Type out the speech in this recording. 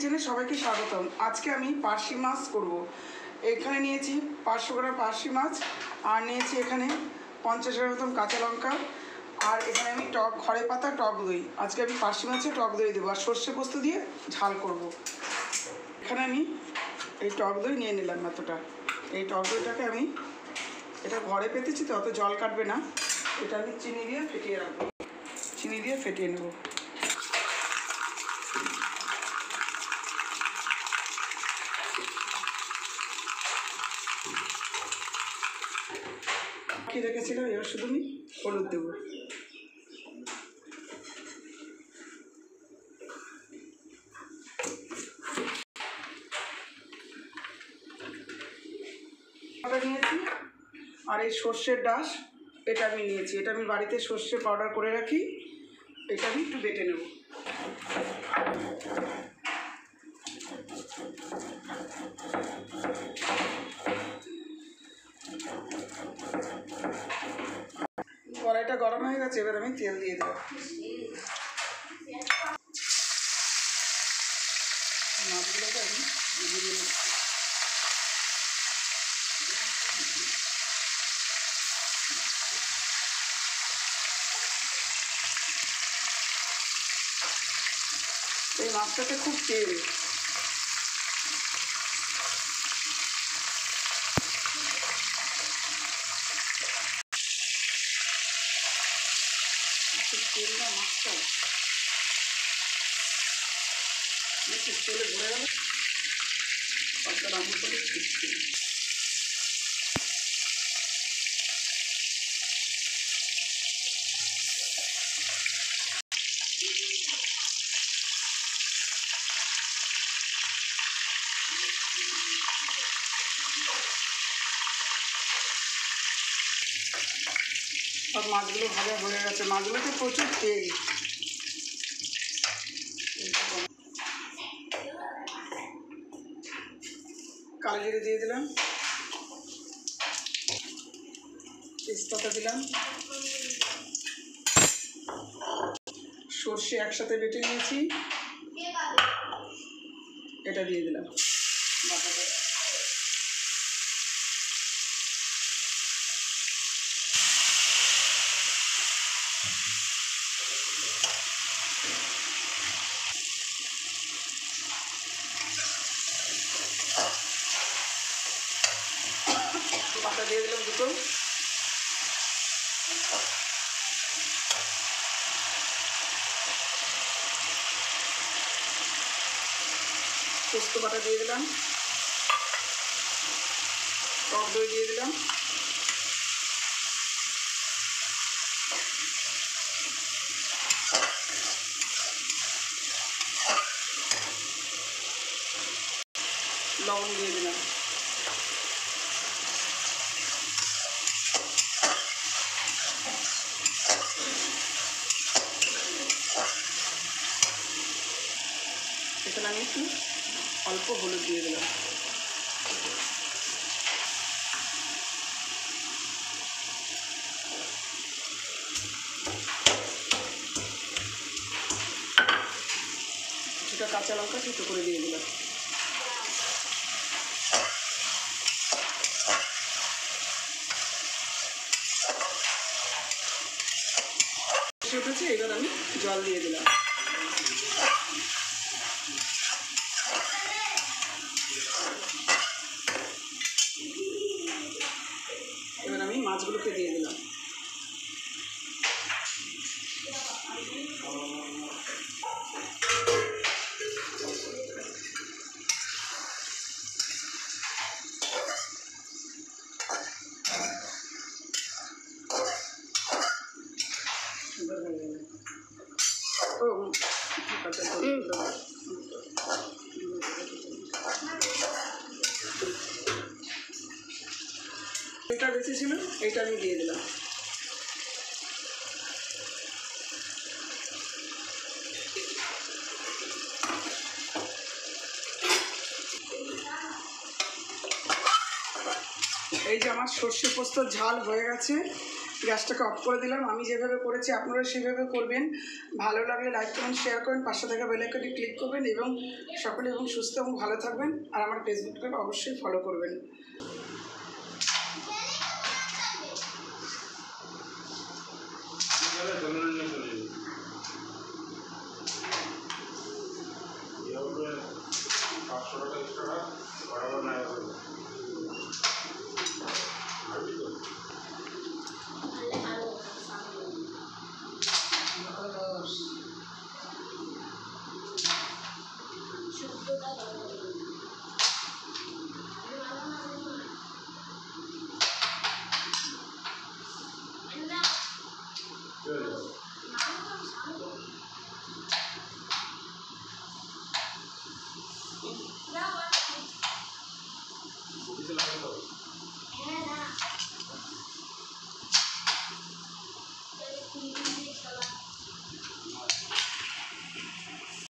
কিচেনে সবাইকে স্বাগতম। আজকে আমি পার্শে মাছ করব। এখানে নিয়েছি 500 গ্রাম পার্শে মাছ, আর নিয়েছি এখানে 50 গ্রাম মতন কাঁচা লঙ্কা, আর এখানে আমি খড়ে পাতা টক দই। আজকে আমি পার্শে মাছে টক দই দেবো আর সর্ষে পোস্ত দিয়ে ঝাল করব। এখানে আমি এই টক দই নিয়ে নিলাম এতটা। এই টক দইটাকে আমি এটা ঘরে পেতেছি তো অত জল কাটবে না, এটা আমি চিনি দিয়ে ফেটিয়ে রাখবো। চিনি দিয়ে ফেটিয়ে নেব। রেখেছিলাম, এবার শুধু আমি হলুদ দেবো। নিয়েছি আর এই সর্ষের ডাঁশ এটা আমি নিয়েছি, এটা আমি বাড়িতে সর্ষে পাউডার করে রাখি। এটা আমি একটু বেটে নেব। কড়াইটা গরম হয়ে গেছে, এবার আমি তেল দিয়ে দেবো। মাছগুলোকে আমি দিয়ে নেব। এই মাছটাতে খুব তেল, তেল না মাছটা তেলে ভরে গেল। পাঁচটা রান্না করে শিখছি। আর মাছগুলো ভাজা হয়ে গেছে, মাছগুলোতে প্রচুর তেল। কালো জিরে দিয়ে দিলাম, তেজপাতা দিলাম, সর্ষে একসাথে বেটে নিয়েছি এটা দিয়ে দিলাম। পাতা দিয়ে দিলাম দুটো। পোস্ত বাটা দিয়ে দিলাম, টক দই দিয়ে দিলাম, লবণ দিয়ে দিলাম। এখানে আমি একটু অল্প হলুদ দিয়ে দিলাম। কিছুটা কাঁচা লঙ্কা ছোটো করে দিয়ে দিলাম। উঠেছে, এবার আমি জল দিয়ে দিলাম। এবার আমি মাছগুলোকে দিয়ে দিলাম। এটা বেশি ছিল, এইটা আমি দিয়ে দিলাম। এই যে আমার সর্ষে পোস্তর ঝাল হয়ে গেছে, গ্যাসটাকে অফ করে দিলাম। আমি যেভাবে করেছি আপনারা সেভাবে করবেন। ভালো লাগলে লাইক কমেন্ট শেয়ার করবেন, পাশে থাকা বেল আইকনে ক্লিক করবেন এবং সকলে এবং সুস্থ এবং ভালো থাকবেন। আর আমার ফেসবুককে অবশ্যই ফলো করবেন। শুক্তটা